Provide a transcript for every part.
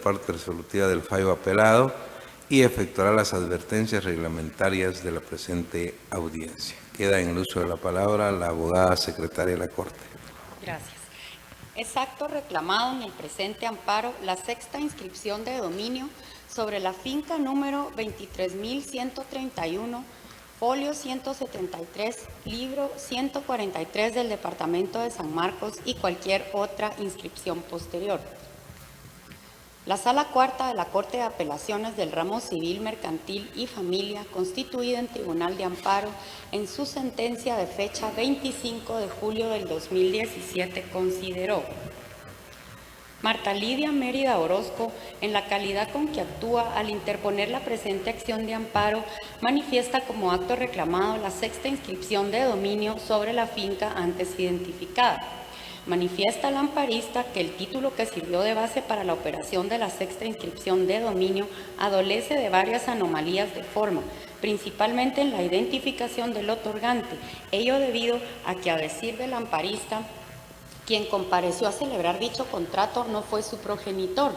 parte resolutiva del fallo apelado y efectuará las advertencias reglamentarias de la presente audiencia. Queda en el uso de la palabra la abogada secretaria de la Corte. Gracias. Es acto reclamado en el presente amparo la sexta inscripción de dominio sobre la finca número 23.131, folio 173, libro 143 del Departamento de San Marcos y cualquier otra inscripción posterior. La Sala Cuarta de la Corte de Apelaciones del Ramo Civil, Mercantil y Familia, constituida en Tribunal de Amparo, en su sentencia de fecha 25 de julio del 2017, consideró: Marta Lidia Mérida Orozco, en la calidad con que actúa al interponer la presente acción de amparo, manifiesta como acto reclamado la sexta inscripción de dominio sobre la finca antes identificada. Manifiesta el amparista que el título que sirvió de base para la operación de la sexta inscripción de dominio adolece de varias anomalías de forma, principalmente en la identificación del otorgante, ello debido a que, a decir del amparista, quien compareció a celebrar dicho contrato no fue su progenitor,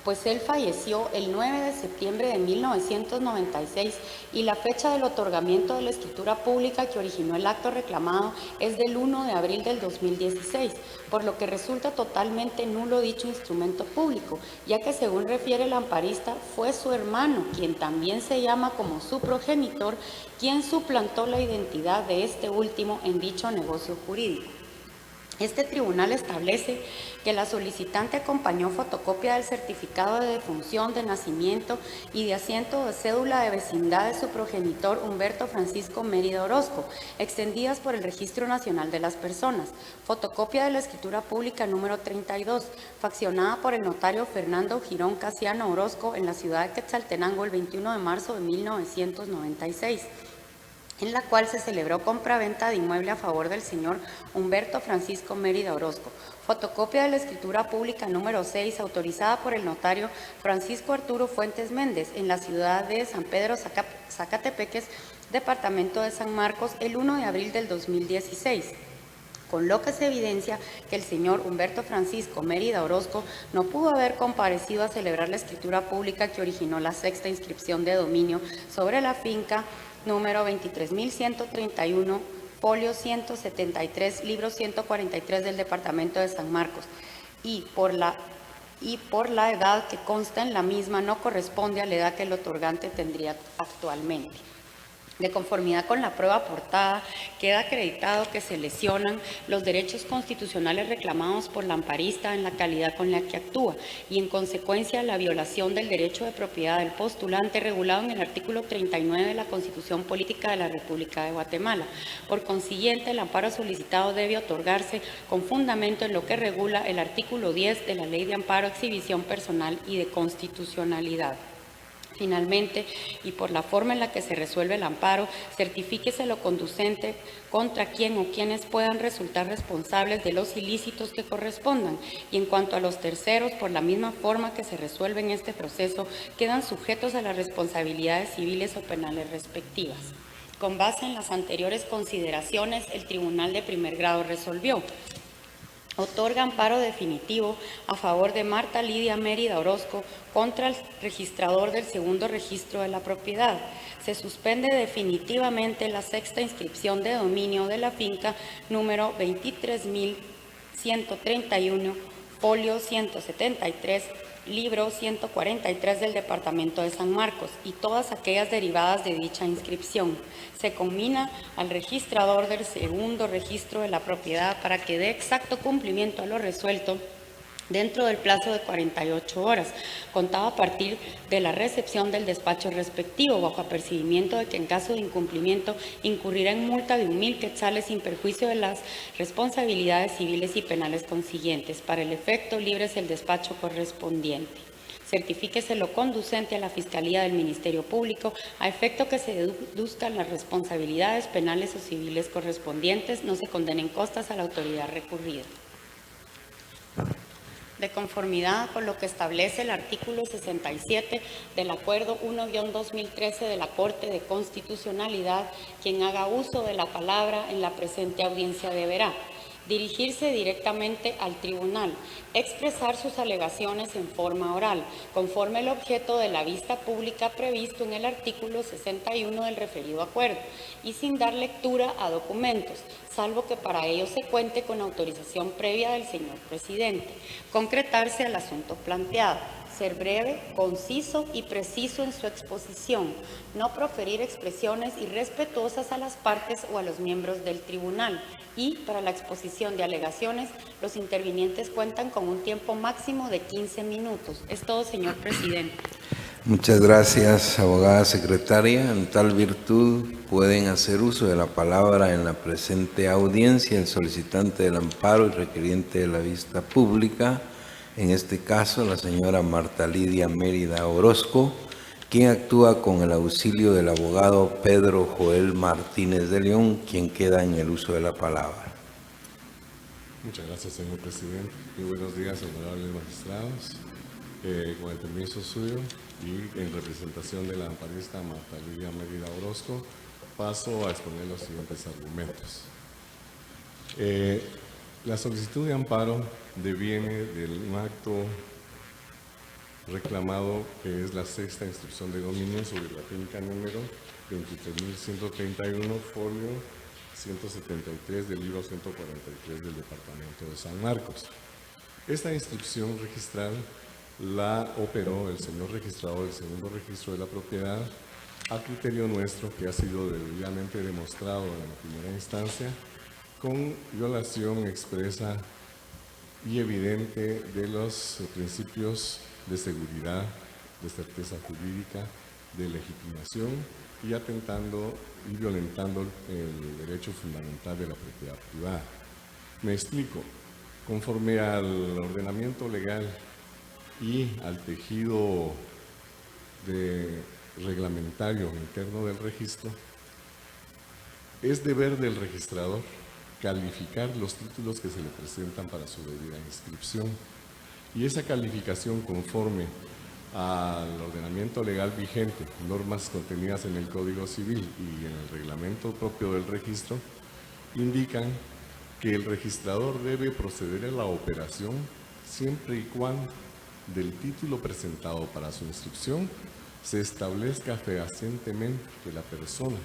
pues él falleció el 9 de septiembre de 1996 y la fecha del otorgamiento de la escritura pública que originó el acto reclamado es del 1 de abril del 2016, por lo que resulta totalmente nulo dicho instrumento público, ya que, según refiere el amparista, fue su hermano, quien también se llama como su progenitor, quien suplantó la identidad de este último en dicho negocio jurídico. Este tribunal establece que la solicitante acompañó fotocopia del certificado de defunción, de nacimiento y de asiento de cédula de vecindad de su progenitor Humberto Francisco Mérida Orozco, extendidas por el Registro Nacional de las Personas, fotocopia de la escritura pública número 32, faccionada por el notario Fernando Girón Casiano Orozco en la ciudad de Quetzaltenango el 21 de marzo de 1996. En la cual se celebró compraventa de inmueble a favor del señor Humberto Francisco Mérida Orozco. Fotocopia de la escritura pública número 6, autorizada por el notario Francisco Arturo Fuentes Méndez, en la ciudad de San Pedro Zacatepeques, departamento de San Marcos, el 1 de abril del 2016. Con lo que se evidencia que el señor Humberto Francisco Mérida Orozco no pudo haber comparecido a celebrar la escritura pública que originó la sexta inscripción de dominio sobre la finca número 23.131, folio 173, libro 143 del Departamento de San Marcos, y por la edad que consta en la misma no corresponde a la edad que el otorgante tendría actualmente. De conformidad con la prueba aportada, queda acreditado que se lesionan los derechos constitucionales reclamados por la amparista en la calidad con la que actúa y, en consecuencia, la violación del derecho de propiedad del postulante regulado en el artículo 39 de la Constitución Política de la República de Guatemala. Por consiguiente, el amparo solicitado debe otorgarse con fundamento en lo que regula el artículo 10 de la Ley de Amparo, Exhibición Personal y de Constitucionalidad. Finalmente, y por la forma en la que se resuelve el amparo, certifíquese lo conducente contra quien o quienes puedan resultar responsables de los ilícitos que correspondan, y en cuanto a los terceros, por la misma forma que se resuelve en este proceso, quedan sujetos a las responsabilidades civiles o penales respectivas. Con base en las anteriores consideraciones, el Tribunal de Primer Grado resolvió: otorga amparo definitivo a favor de Marta Lidia Mérida Orozco contra el registrador del segundo registro de la propiedad. Se suspende definitivamente la sexta inscripción de dominio de la finca número 23.131, folio 173, libro 143 del Departamento de San Marcos y todas aquellas derivadas de dicha inscripción. Se conmina al registrador del segundo registro de la propiedad para que dé exacto cumplimiento a lo resuelto dentro del plazo de 48 horas, contado a partir de la recepción del despacho respectivo, bajo apercibimiento de que en caso de incumplimiento incurrirá en multa de 1,000 quetzales sin perjuicio de las responsabilidades civiles y penales consiguientes. Para el efecto, líbrese el despacho correspondiente. Certifíquese lo conducente a la Fiscalía del Ministerio Público a efecto que se deduzcan las responsabilidades penales o civiles correspondientes, no se condenen costas a la autoridad recurrida. De conformidad con lo que establece el artículo 67 del Acuerdo 1-2013 de la Corte de Constitucionalidad, quien haga uso de la palabra en la presente audiencia deberá: dirigirse directamente al tribunal, expresar sus alegaciones en forma oral, conforme al objeto de la vista pública previsto en el artículo 61 del referido acuerdo, y sin dar lectura a documentos, salvo que para ello se cuente con autorización previa del señor presidente. Concretarse al asunto planteado. Ser breve, conciso y preciso en su exposición. No proferir expresiones irrespetuosas a las partes o a los miembros del tribunal. Y para la exposición de alegaciones, los intervinientes cuentan con un tiempo máximo de 15 minutos. Es todo, señor presidente. Muchas gracias, abogada secretaria. En tal virtud pueden hacer uso de la palabra en la presente audiencia el solicitante del amparo y requiriente de la vista pública, en este caso la señora Marta Lidia Mérida Orozco, quien actúa con el auxilio del abogado Pedro Joel Martínez de León, quien queda en el uso de la palabra. Muchas gracias, señor presidente. Muy buenos días, honorables magistrados. Con el permiso suyo y en representación de la amparista Marta Lidia Mérida Orozco, paso a exponer los siguientes argumentos. La solicitud de amparo deviene de un acto reclamado que es la sexta instrucción de dominio sobre la finca número 23.131, folio 173 del libro 143 del departamento de San Marcos. Esta instrucción registral la operó el señor registrador del segundo registro de la propiedad a criterio nuestro, que ha sido debidamente demostrado en la primera instancia, con violación expresa y evidente de los principios de seguridad, de certeza jurídica, de legitimación y atentando y violentando el derecho fundamental de la propiedad privada. Me explico. Conforme al ordenamiento legal y al tejido reglamentario interno del registro, es deber del registrador calificar los títulos que se le presentan para su debida inscripción, y esa calificación, conforme al ordenamiento legal vigente, normas contenidas en el Código Civil y en el reglamento propio del registro, indican que el registrador debe proceder a la operación siempre y cuando del título presentado para su inscripción se establezca fehacientemente que la persona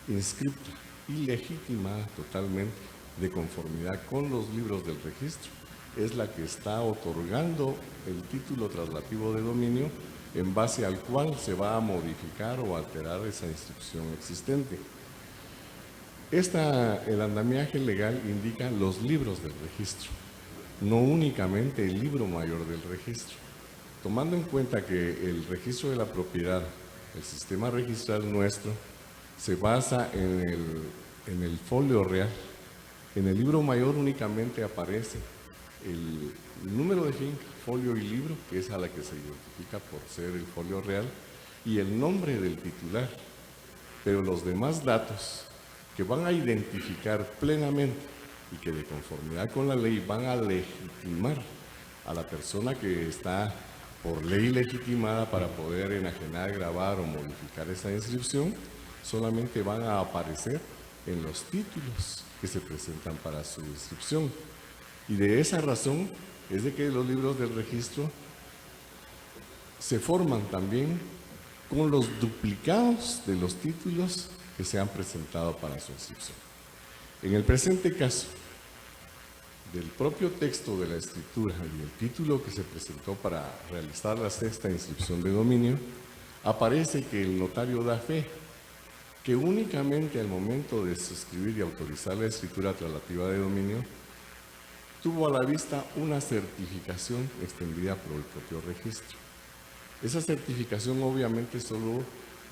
inscripta y legitimada totalmente de conformidad con los libros del registro es la que está otorgando el título traslativo de dominio, en base al cual se va a modificar o alterar esa inscripción existente. El andamiaje legal indica los libros del registro, no únicamente el libro mayor del registro. Tomando en cuenta que el registro de la propiedad, el sistema registral nuestro, se basa en el folio real. En el libro mayor únicamente aparece el número de finca, folio y libro, que es a la que se identifica por ser el folio real, y el nombre del titular. Pero los demás datos que van a identificar plenamente y que de conformidad con la ley van a legitimar a la persona que está por ley legitimada para poder enajenar, grabar o modificar esa inscripción, solamente van a aparecer en los títulos que se presentan para su inscripción. Y de esa razón es de que los libros del registro se forman también con los duplicados de los títulos que se han presentado para su inscripción. En el presente caso, del propio texto de la escritura y el título que se presentó para realizar la sexta inscripción de dominio, aparece que el notario da fe que únicamente al momento de suscribir y autorizar la escritura traslativa de dominio, tuvo a la vista una certificación extendida por el propio registro. Esa certificación obviamente solo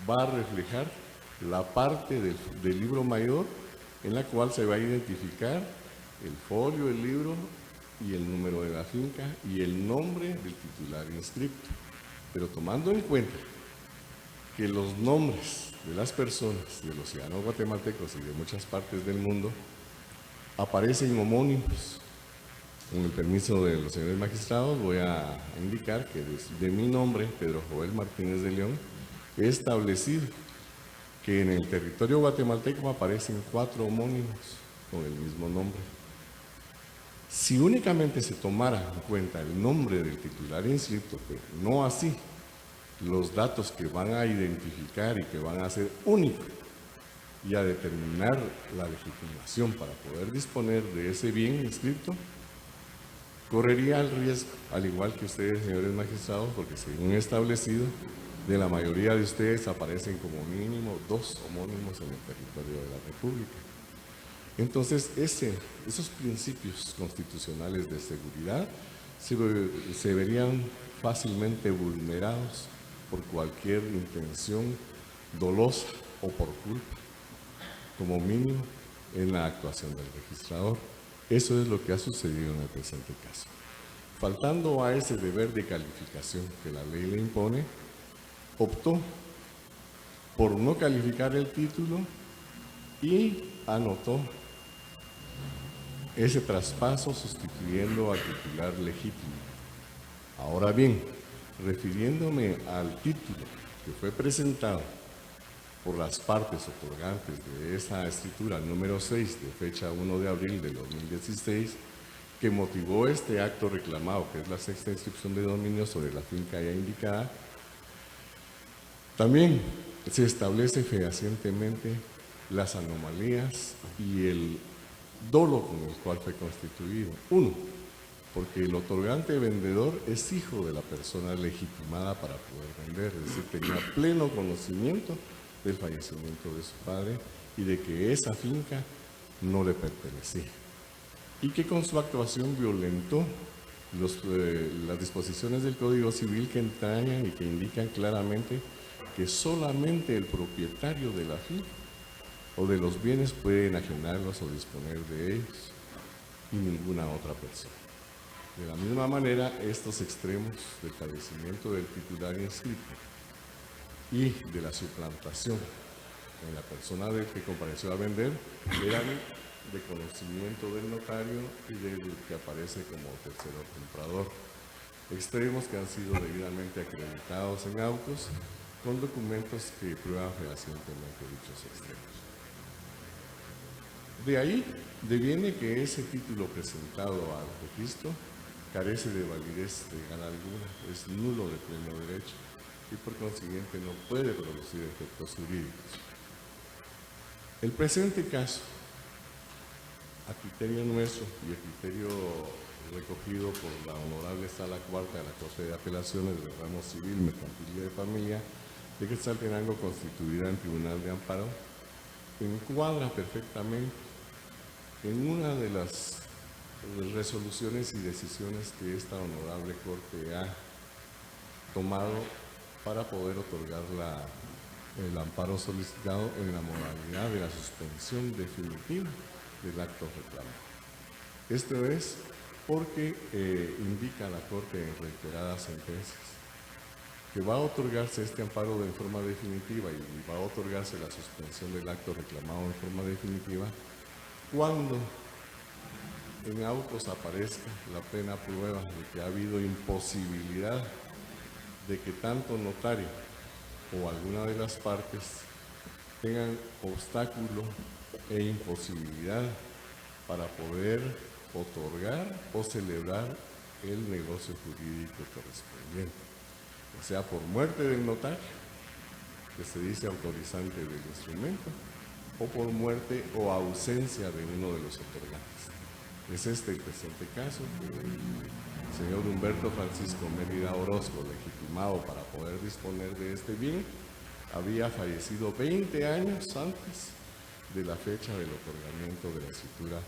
va a reflejar la parte del libro mayor en la cual se va a identificar el folio, el libro y el número de la finca y el nombre del titular inscripto. Pero tomando en cuenta que los nombres de las personas, de los ciudadanos guatemaltecos y de muchas partes del mundo, aparecen homónimos. Con el permiso de los señores magistrados, voy a indicar que de mi nombre, Pedro Joel Martínez de León, he establecido que en el territorio guatemalteco aparecen 4 homónimos con el mismo nombre. Si únicamente se tomara en cuenta el nombre del titular inscrito, pero no así los datos que van a identificar y que van a ser únicos y a determinar la legitimación para poder disponer de ese bien inscrito, correría el riesgo, al igual que ustedes, señores magistrados, porque según establecido, de la mayoría de ustedes aparecen como mínimo 2 homónimos en el territorio de la República. Entonces, esos principios constitucionales de seguridad se verían fácilmente vulnerados por cualquier intención dolosa o por culpa, como mínimo en la actuación del registrador. Eso es lo que ha sucedido en el presente caso. Faltando a ese deber de calificación que la ley le impone, optó por no calificar el título y anotó ese traspaso sustituyendo al titular legítimo. Ahora bien, refiriéndome al título que fue presentado por las partes otorgantes de esa escritura número 6 de fecha 1 de abril del 2016, que motivó este acto reclamado, que es la sexta inscripción de dominio sobre la finca ya indicada, también se establece fehacientemente las anomalías y el dolo con el cual fue constituido. Uno, porque el otorgante vendedor es hijo de la persona legitimada para poder vender, es decir, tenía pleno conocimiento del fallecimiento de su padre y de que esa finca no le pertenecía. Y que con su actuación violentó las disposiciones del Código Civil que entrañan y que indican claramente que solamente el propietario de la finca o de los bienes puede enajenarlos o disponer de ellos y ninguna otra persona. De la misma manera, estos extremos del fallecimiento del titular inscrito y de la suplantación en la persona del que compareció a vender eran de conocimiento del notario y del que aparece como tercero comprador. Extremos que han sido debidamente acreditados en autos con documentos que prueban fehacientemente dichos extremos. De ahí deviene que ese título presentado al registro carece de validez legal alguna, es nulo de pleno derecho y por consiguiente no puede producir efectos jurídicos. El presente caso, a criterio nuestro y a criterio recogido por la Honorable Sala Cuarta de la Corte de Apelaciones del Ramo Civil, Mercantil y de Familia de Quetzaltenango, constituida en Tribunal de Amparo, encuadra perfectamente en una de las resoluciones y decisiones que esta Honorable Corte ha tomado para poder otorgar el amparo solicitado en la modalidad de la suspensión definitiva del acto reclamado. Esto es porque indica la Corte en reiteradas sentencias que va a otorgarse este amparo de forma definitiva y va a otorgarse la suspensión del acto reclamado en forma definitiva cuando en autos aparezca la plena prueba de que ha habido imposibilidad de que tanto notario o alguna de las partes tengan obstáculo e imposibilidad para poder otorgar o celebrar el negocio jurídico correspondiente, o sea, por muerte del notario, que se dice autorizante del instrumento, o por muerte o ausencia de uno de los otorgantes. Es este el presente caso, que el señor Humberto Francisco Mérida Orozco, legitimado para poder disponer de este bien, había fallecido 20 años antes de la fecha del otorgamiento de la escritura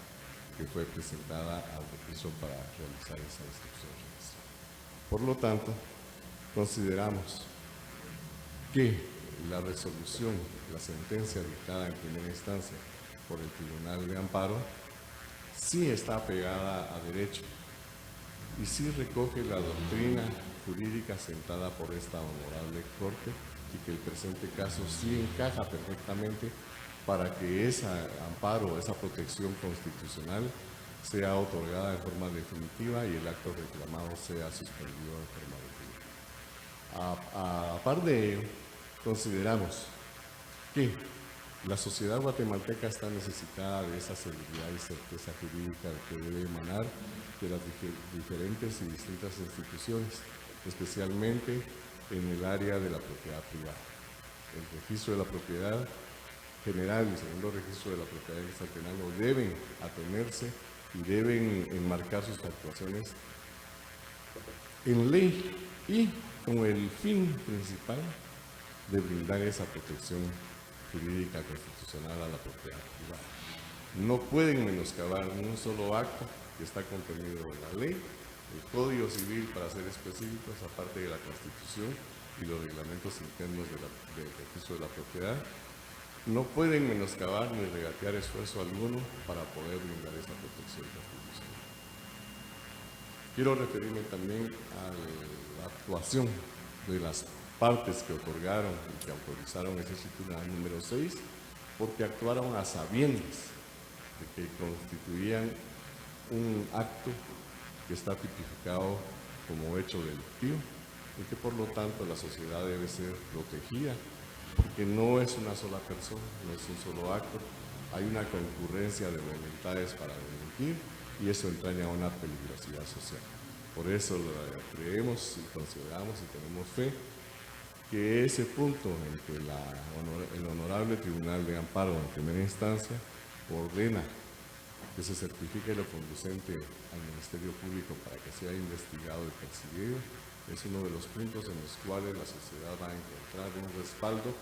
que fue presentada al registro para realizar esa inscripción registral. Por lo tanto, consideramos que la resolución, la sentencia dictada en primera instancia por el Tribunal de Amparo, sí está apegada a derecho y sí recoge la doctrina jurídica sentada por esta honorable Corte y que el presente caso sí encaja perfectamente para que ese amparo, esa protección constitucional sea otorgada en forma definitiva y el acto reclamado sea suspendido en forma definitiva. A par de ello, consideramos que La sociedad guatemalteca está necesitada de esa seguridad y certeza jurídica que debe emanar de las diferentes y distintas instituciones, especialmente en el área de la propiedad privada. El registro de la propiedad general y el segundo registro de la propiedad en Quetzaltenango deben atenerse y deben enmarcar sus actuaciones en ley y con el fin principal de brindar esa protección jurídica constitucional a la propiedad privada. No pueden menoscabar ni un solo acto que está contenido en la ley, el Código Civil, para ser específicos, aparte de la Constitución y los reglamentos internos del registro de la propiedad. No pueden menoscabar ni regatear esfuerzo alguno para poder brindar esa protección constitucional. Quiero referirme también a la actuación de las partes que otorgaron y que autorizaron ese titular número 6, porque actuaron a sabiendas de que constituían un acto que está tipificado como hecho delictivo y que por lo tanto la sociedad debe ser protegida, porque no es una sola persona, no es un solo acto, hay una concurrencia de voluntades para delinquir y eso entraña una peligrosidad social. Por eso creemos y consideramos y tenemos fe que ese punto en que el Honorable Tribunal de Amparo en primera instancia ordena que se certifique lo conducente al Ministerio Público para que sea investigado y perseguido, es uno de los puntos en los cuales la sociedad va a encontrar un respaldo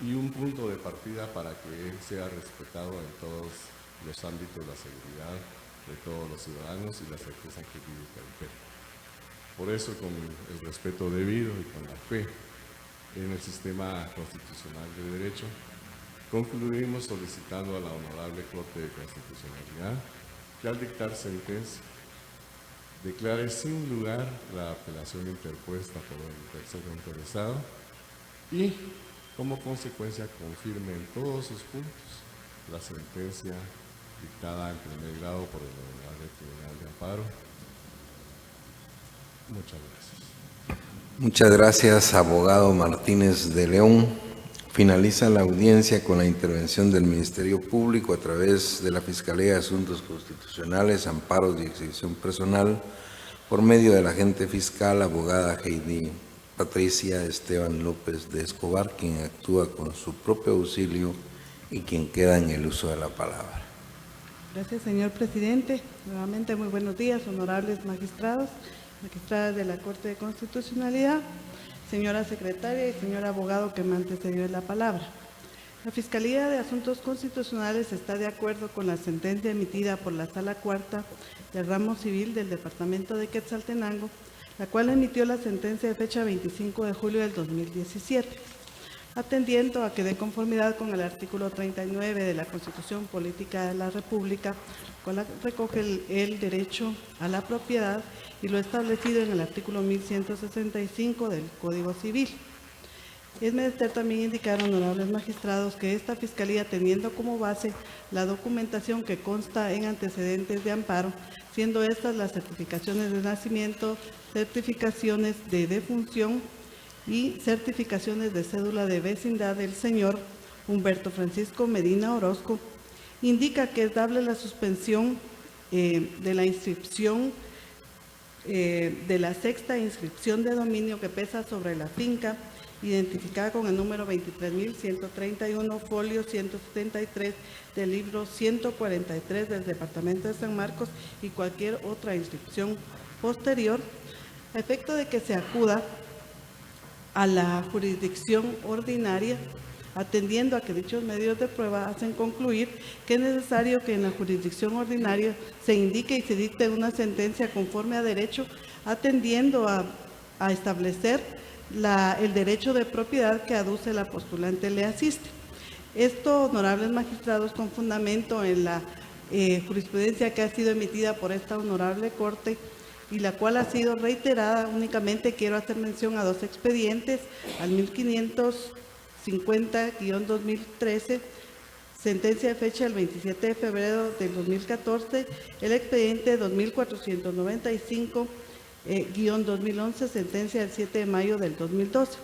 y un punto de partida para que sea respetado en todos los ámbitos de la seguridad de todos los ciudadanos y la certeza jurídica del fe. Por eso, con el respeto debido y con la fe en el sistema constitucional de derecho, concluimos solicitando a la Honorable Corte de Constitucionalidad que al dictar sentencia declare sin lugar la apelación interpuesta por el tercero interesado y, como consecuencia, confirme en todos sus puntos la sentencia dictada en primer grado por el Honorable Tribunal de Amparo. Muchas gracias. Muchas gracias, abogado Martínez de León. Finaliza la audiencia con la intervención del Ministerio Público a través de la Fiscalía de Asuntos Constitucionales, Amparos y Exhibición Personal, por medio de la agente fiscal, abogada Heidi Patricia Esteban López de Escobar, quien actúa con su propio auxilio y quien queda en el uso de la palabra. Gracias, señor presidente. Nuevamente, muy buenos días, honorables magistrados, magistradas de la Corte de Constitucionalidad, señora secretaria y señor abogado que me antecedió en la palabra. La Fiscalía de Asuntos Constitucionales está de acuerdo con la sentencia emitida por la Sala Cuarta del Ramo Civil del Departamento de Quetzaltenango, la cual emitió la sentencia de fecha 25 de julio del 2017, atendiendo a que, de conformidad con el artículo 39 de la Constitución Política de la República, cual recoge el derecho a la propiedad y lo establecido en el artículo 1165 del Código Civil. Es menester también indicar, honorables magistrados, que esta Fiscalía, teniendo como base la documentación que consta en antecedentes de amparo, siendo estas las certificaciones de nacimiento, certificaciones de defunción y certificaciones de cédula de vecindad del señor Humberto Francisco Medina Orozco, indica que es dable la suspensión de la inscripción de la sexta inscripción de dominio que pesa sobre la finca, identificada con el número 23.131, folio 173 del libro 143 del Departamento de San Marcos y cualquier otra inscripción posterior, a efecto de que se acuda a la jurisdicción ordinaria, atendiendo a que dichos medios de prueba hacen concluir que es necesario que en la jurisdicción ordinaria se indique y se dicte una sentencia conforme a derecho, atendiendo a establecer el derecho de propiedad que aduce la postulante le asiste. Esto, honorables magistrados, con fundamento en la jurisprudencia que ha sido emitida por esta honorable Corte y la cual ha sido reiterada. Únicamente quiero hacer mención a dos expedientes: al 1550-2013, sentencia de fecha del 27 de febrero del 2014, el expediente 2495-2011, sentencia del 7 de mayo del 2012.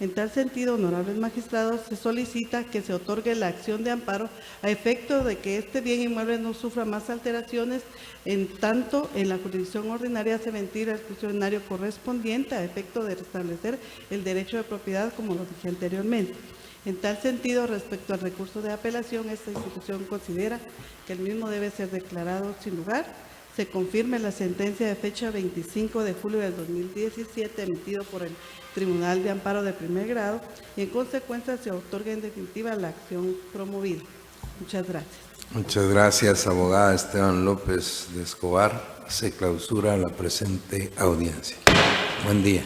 En tal sentido, honorables magistrados, se solicita que se otorgue la acción de amparo a efecto de que este bien inmueble no sufra más alteraciones, en tanto en la jurisdicción ordinaria se ventila el funcionario correspondiente a efecto de restablecer el derecho de propiedad, como lo dije anteriormente. En tal sentido, respecto al recurso de apelación, esta institución considera que el mismo debe ser declarado sin lugar. Se confirme la sentencia de fecha 25 de julio del 2017 emitido por el Tribunal de Amparo de Primer Grado y en consecuencia se otorga en definitiva la acción promovida. Muchas gracias. Muchas gracias, abogada Esteban López de Escobar. Se clausura la presente audiencia. Buen día.